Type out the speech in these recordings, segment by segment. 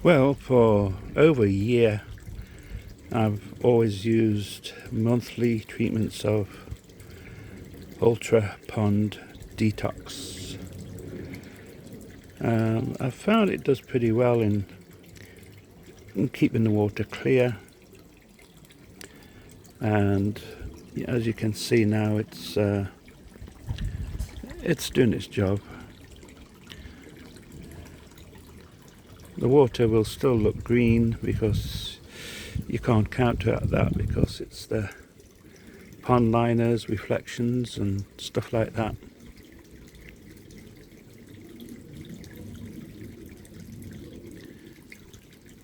Well, for over a year I've always used monthly treatments of Ultra Pond Detox. I've found it does pretty well in keeping the water clear, and as you can see now it's doing its job. The water will still look green because you can't counteract that, because it's the pond liners, reflections and stuff like that.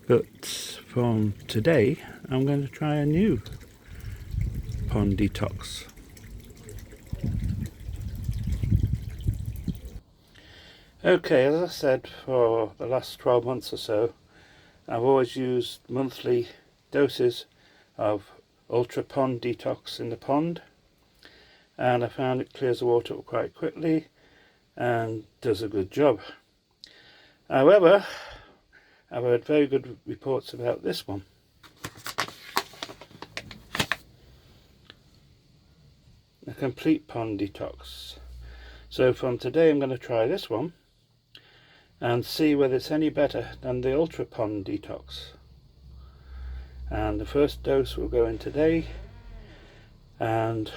But from today I'm going to try a new pond detox. Okay, as I said, for the last 12 months or so I've always used monthly doses of Ultra Pond Detox in the pond, and I found it clears the water up quite quickly and does a good job. However, I've heard very good reports about this one. A complete pond detox. So from today I'm going to try this one and see whether it's any better than the Ultra Pond Detox. And the first dose will go in today, and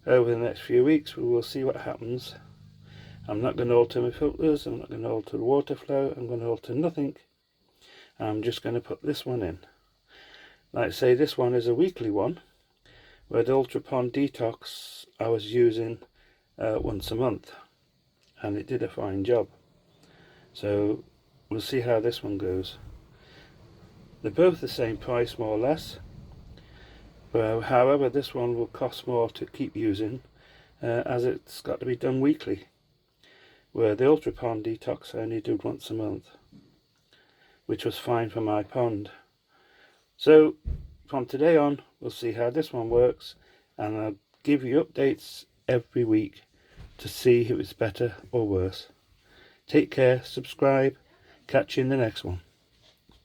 over the next few weeks we will see what happens. I'm not going to alter my filters, I'm not going to alter the water flow, I'm going to alter nothing. I'm just going to put this one in. Like I say, this one is a weekly one, where the Ultra Pond Detox I was using once a month, and it did a fine job. So we'll see how this one goes. They're both the same price, more or less. However, this one will cost more to keep using, as it's got to be done weekly, where the Ultra Pond Detox I only did once a month, which was fine for my pond. So from today on we'll see how this one works, and I'll give you updates every week to see if it's better or worse. Take care, subscribe, catch you in the next one.